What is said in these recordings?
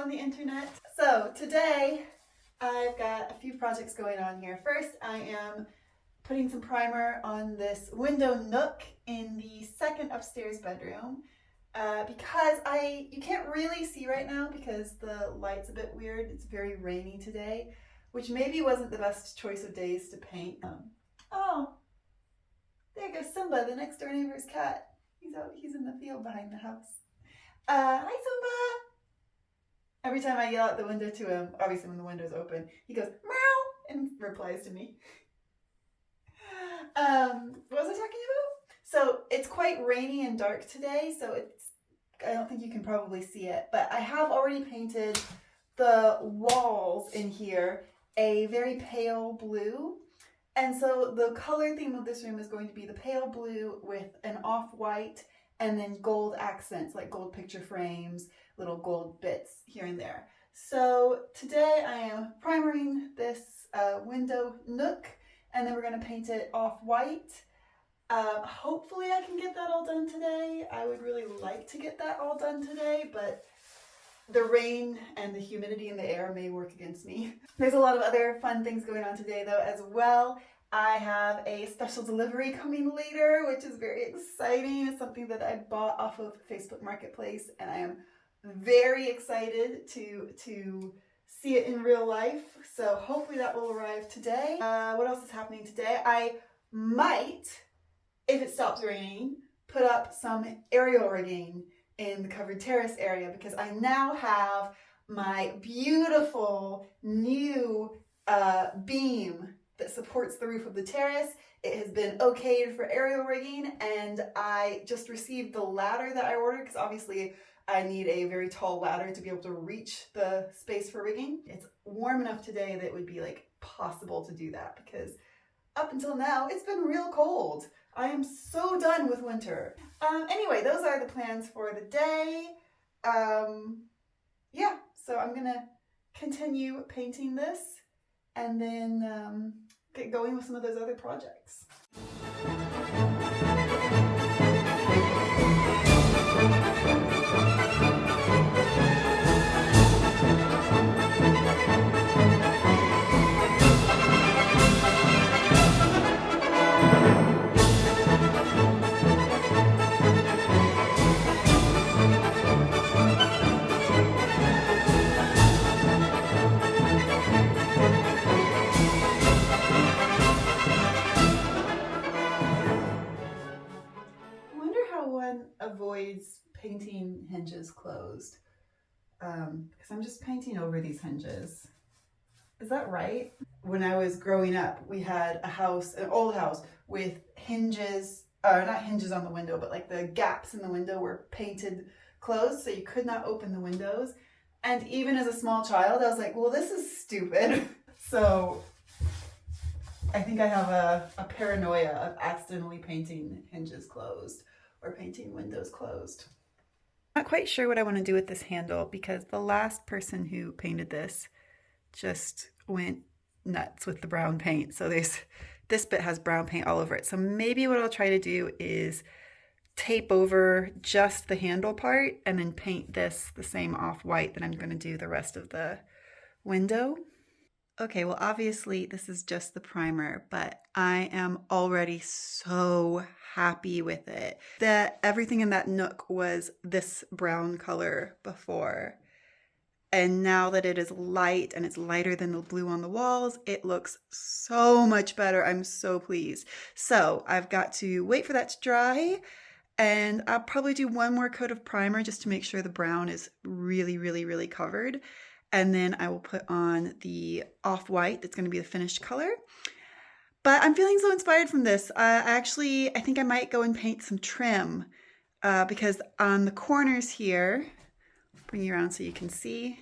on the internet. So today I've got a few projects going on here. First, I am putting some primer on this window nook in the second upstairs bedroom because you can't really see right now because the light's a bit weird. It's very rainy today, which maybe wasn't the best choice of days to paint. Oh, there goes Simba, the next door neighbor's cat. He's in the field behind the house. Hi Simba! Every time I yell out the window to him, obviously when the window's open, he goes meow and replies to me. What was I talking about? So it's quite rainy and dark today, so I don't think you can probably see it, but I have already painted the walls in here a very pale blue. And so the color theme of this room is going to be the pale blue with an off-white and then gold accents, like gold picture frames, little gold bits here and there. So today I am primering this window nook, and then we're going to paint it off-white. Hopefully I can get that all done today. I would really like to get that all done today, but the rain and the humidity in the air may work against me. There's a lot of other fun things going on today though as well. I have a special delivery coming later, which is very exciting. It's something that I bought off of Facebook Marketplace, and I am very excited to see it in real life. So hopefully that will arrive today. What else is happening today? I might, if it stops raining, put up some aerial rigging in the covered terrace area because I now have my beautiful new beam that supports the roof of the terrace. It has been okayed for aerial rigging, and I just received the ladder that I ordered because obviously I need a very tall ladder to be able to reach the space for rigging. It's warm enough today that it would be like possible to do that because up until now it's been real cold. I am so done with winter. Anyway, those are the plans for the day. Yeah, so I'm gonna continue painting this and then get going with some of those other projects. Avoids painting hinges closed because I'm just painting over these hinges. Is that right? When I was growing up, we had an old house with hinges, not hinges on the window, but like the gaps in the window were painted closed so you could not open the windows. And even as a small child, I was like, well, this is stupid. So I think I have a paranoia of accidentally painting hinges closed or painting windows closed. Not quite sure what I want to do with this handle because the last person who painted this just went nuts with the brown paint. So this bit has brown paint all over it. So maybe what I'll try to do is tape over just the handle part and then paint this the same off-white that I'm going to do the rest of the window. Okay, well obviously this is just the primer, but I am already so happy with it. Everything in that nook was this brown color before. And now that it is light and it's lighter than the blue on the walls, it looks so much better. I'm so pleased. So I've got to wait for that to dry, and I'll probably do one more coat of primer just to make sure the brown is really, really, really covered. And then I will put on the off-white that's going to be the finished color. But I'm feeling so inspired from this. I think I might go and paint some trim because on the corners here, bring you around so you can see,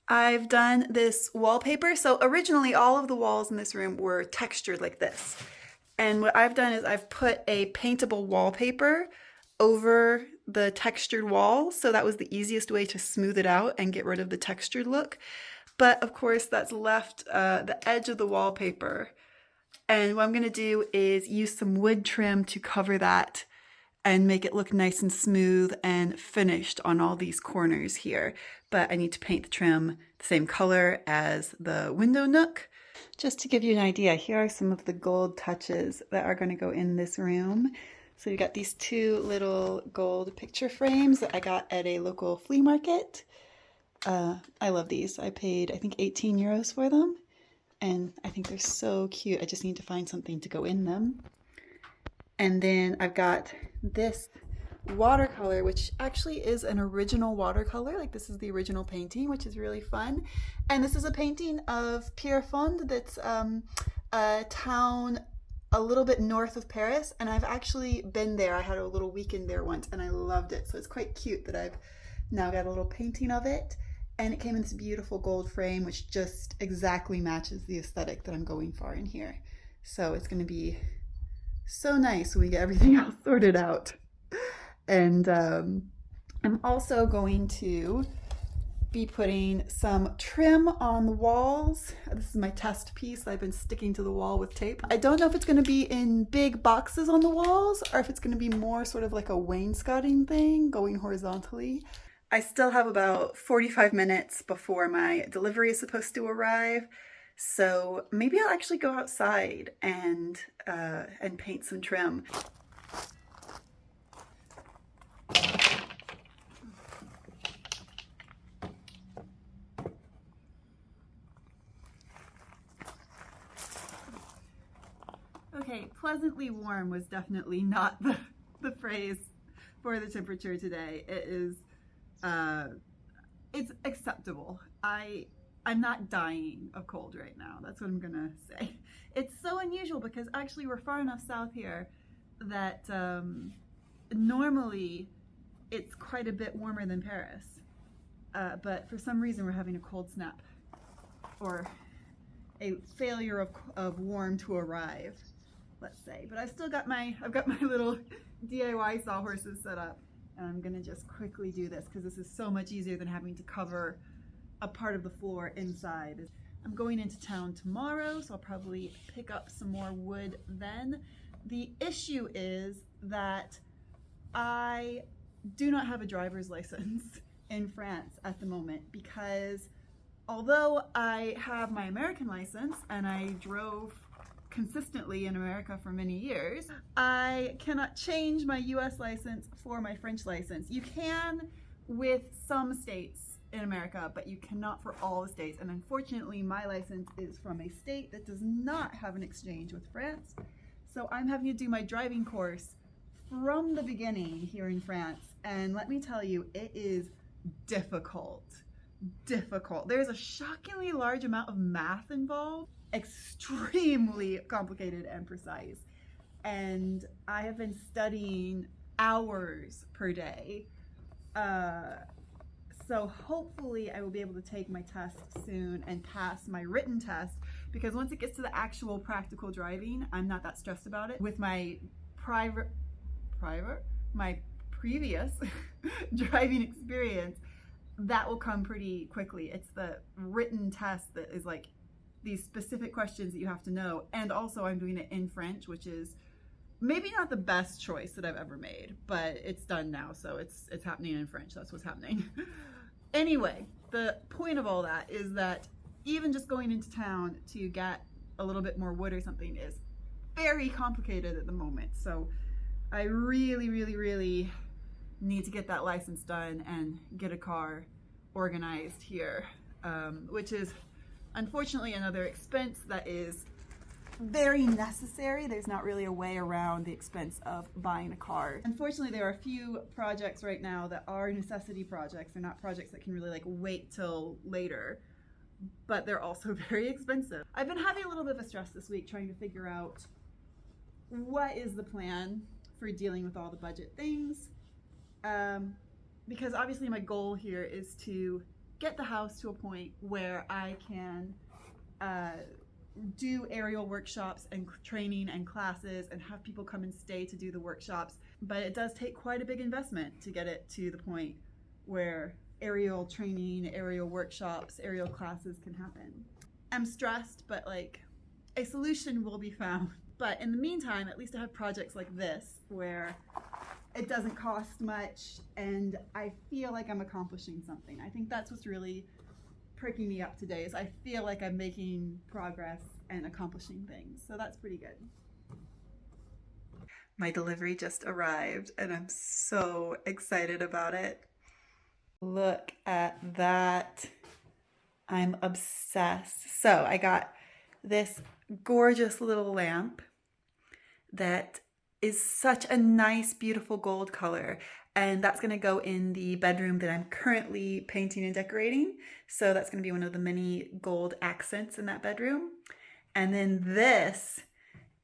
I've done this wallpaper. So originally all of the walls in this room were textured like this. And what I've done is I've put a paintable wallpaper over the textured wall, so that was the easiest way to smooth it out and get rid of the textured look. But of course that's left the edge of the wallpaper, and what I'm going to do is use some wood trim to cover that and make it look nice and smooth and finished on all these corners here. But I need to paint the trim the same color as the window nook. Just to give you an idea, here are some of the gold touches that are going to go in this room. So you got these two little gold picture frames that I got at a local flea market. I love these. I paid, I think, 18 euros for them. And I think they're so cute. I just need to find something to go in them. And then I've got this watercolor, which actually is an original watercolor. Like, this is the original painting, which is really fun. And this is a painting of Pierrefonds that's a town a little bit north of Paris. And I've actually been there. I had a little weekend there once and I loved it. So it's quite cute that I've now got a little painting of it. And it came in this beautiful gold frame, which just exactly matches the aesthetic that I'm going for in here. So it's going to be so nice when we get everything else sorted out. And I'm also going to be putting some trim on the walls. This is my test piece. I've been sticking to the wall with tape. I don't know if it's going to be in big boxes on the walls or if it's going to be more sort of like a wainscoting thing going horizontally. I still have about 45 minutes before my delivery is supposed to arrive. So maybe I'll actually go outside and paint some trim. Okay, pleasantly warm was definitely not the phrase for the temperature today. It is, it's acceptable. I'm not dying of cold right now. That's what I'm gonna say. It's so unusual because actually we're far enough south here that normally it's quite a bit warmer than Paris. But for some reason we're having a cold snap or a failure of warm to arrive, let's say. But I've got my little DIY sawhorses set up, and I'm gonna just quickly do this because this is so much easier than having to cover a part of the floor inside. I'm going into town tomorrow, so I'll probably pick up some more wood then. The issue is that I do not have a driver's license in France at the moment because although I have my American license and I drove consistently in America for many years, I cannot change my US license for my French license. You can with some states in America, but you cannot for all the states. And unfortunately, my license is from a state that does not have an exchange with France. So I'm having to do my driving course from the beginning here in France. And let me tell you, it is difficult. There's a shockingly large amount of math involved, extremely complicated and precise. And I have been studying hours per day. So hopefully I will be able to take my test soon and pass my written test, because once it gets to the actual practical driving, I'm not that stressed about it. With my my previous driving experience, that will come pretty quickly. It's the written test that is like these specific questions that you have to know. And also I'm doing it in French, which is maybe not the best choice that I've ever made, but it's done now. So it's happening in French. That's what's happening. Anyway, the point of all that is that even just going into town to get a little bit more wood or something is very complicated at the moment. So I really, really, really need to get that license done and get a car organized here, which is unfortunately another expense that is very necessary. There's not really a way around the expense of buying a car. Unfortunately, there are a few projects right now that are necessity projects. They're not projects that can really like wait till later, but they're also very expensive. I've been having a little bit of a stress this week trying to figure out what is the plan for dealing with all the budget things. Because obviously my goal here is to get the house to a point where I can do aerial workshops and training and classes and have people come and stay to do the workshops. But it does take quite a big investment to get it to the point where aerial training, aerial workshops, aerial classes can happen. I'm stressed, but like a solution will be found. But in the meantime, at least I have projects like this where it doesn't cost much, and I feel like I'm accomplishing something. I think that's what's really pricking me up today, is I feel like I'm making progress and accomplishing things. So that's pretty good. My delivery just arrived and I'm so excited about it. Look at that. I'm obsessed. So I got this gorgeous little lamp that is such a nice, beautiful gold color. And that's gonna go in the bedroom that I'm currently painting and decorating. So that's gonna be one of the many gold accents in that bedroom. And then this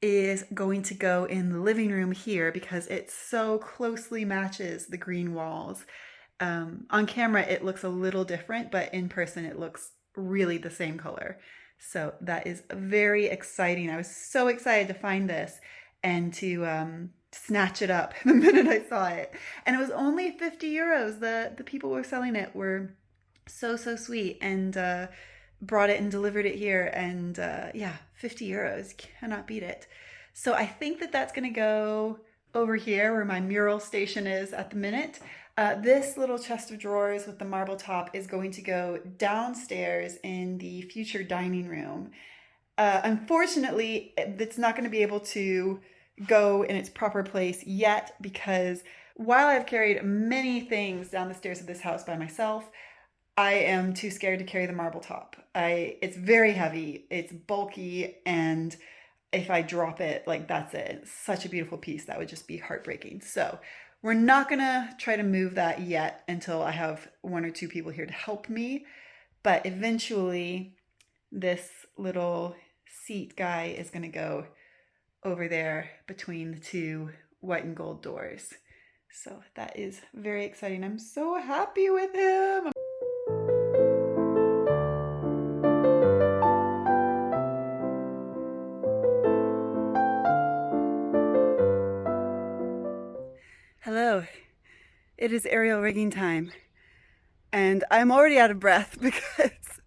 is going to go in the living room here because it so closely matches the green walls. On camera, it looks a little different, but in person, it looks really the same color. So that is very exciting. I was so excited to find this and to snatch it up the minute I saw it. And it was only 50 euros. The people who were selling it were so sweet and brought it and delivered it here. And yeah, 50 euros, cannot beat it. So I think that that's gonna go over here where my mural station is at the minute. This little chest of drawers with the marble top is going to go downstairs in the future dining room. Unfortunately, it's not going to be able to go in its proper place yet because while I've carried many things down the stairs of this house by myself, I am too scared to carry the marble top. It's very heavy, it's bulky, and if I drop it, like that's it. It's such a beautiful piece, that would just be heartbreaking. So we're not gonna try to move that yet until I have one or two people here to help me. But eventually this little seat guy is gonna go over there between the two white and gold doors. So that is very exciting. I'm so happy with him. Hello, it is aerial rigging time, and I'm already out of breath because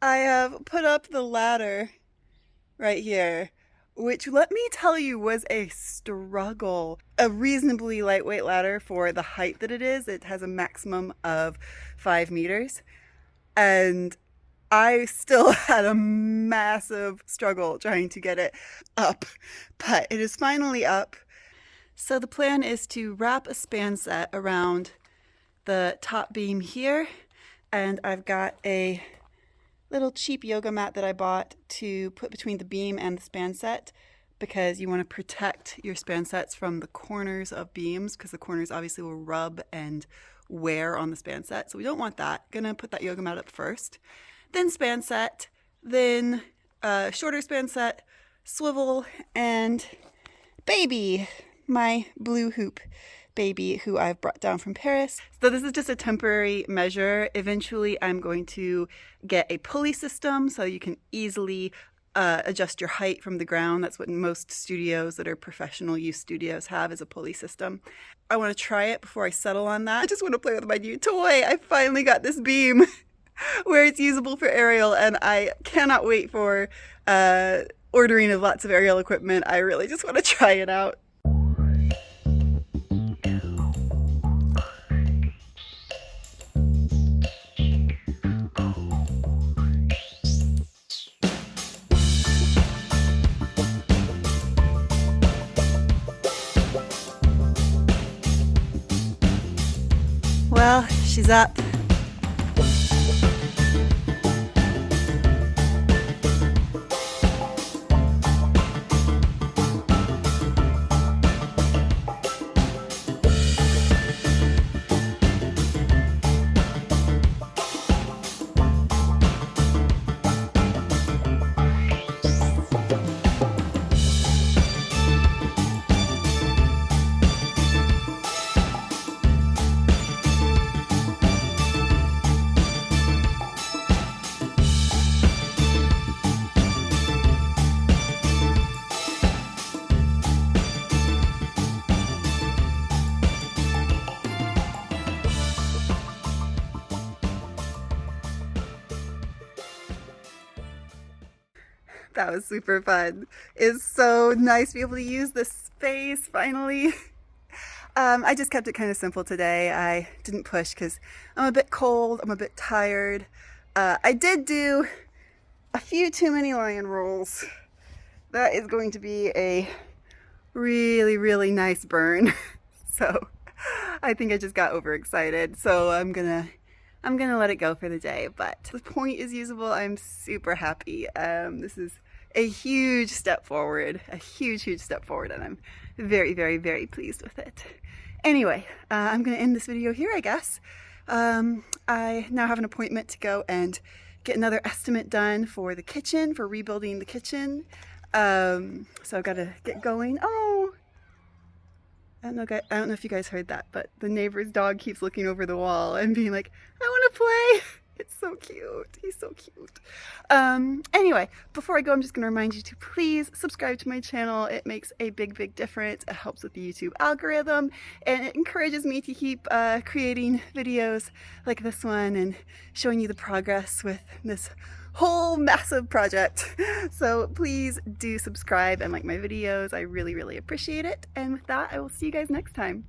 I have put up the ladder right here, which, let me tell you, was a struggle. A reasonably lightweight ladder for the height that it is. It has a maximum of 5 meters, and I still had a massive struggle trying to get it up, but it is finally up. So the plan is to wrap a span set around the top beam here, and I've got a little cheap yoga mat that I bought to put between the beam and the span set because you want to protect your span sets from the corners of beams because the corners obviously will rub and wear on the span set, so we don't want that. Gonna put that yoga mat up first, then span set, then shorter span set, swivel, and baby, my blue hoop baby who I've brought down from Paris. So this is just a temporary measure. Eventually I'm going to get a pulley system so you can easily adjust your height from the ground. That's what most studios that are professional use studios have, is a pulley system. I want to try it before I settle on that. I just want to play with my new toy. I finally got this beam where it's usable for aerial, and I cannot wait for ordering of lots of aerial equipment. I really just want to try it out. Well, she's up. That was super fun. It's so nice to be able to use this space finally. I just kept it kind of simple today. I didn't push because I'm a bit cold, I'm a bit tired. I did do a few too many lion rolls. That is going to be a really, really nice burn. So I think I just got overexcited. So I'm gonna let it go for the day, but the point is usable. I'm super happy. This is a huge step forward, a huge step forward, and I'm very, very, very pleased with it. Anyway, I'm gonna end this video here, I guess. I now have an appointment to go and get another estimate done for the kitchen, for rebuilding the kitchen. So I've got to get going. Oh, I don't know if you guys heard that, but the neighbor's dog keeps looking over the wall and being like, I want to play. It's so cute. He's so cute. Anyway, before I go, I'm just going to remind you to please subscribe to my channel. It makes a big, big difference. It helps with the YouTube algorithm, and it encourages me to keep creating videos like this one and showing you the progress with this whole massive project. So please do subscribe and like my videos. I really, really appreciate it. And with that, I will see you guys next time.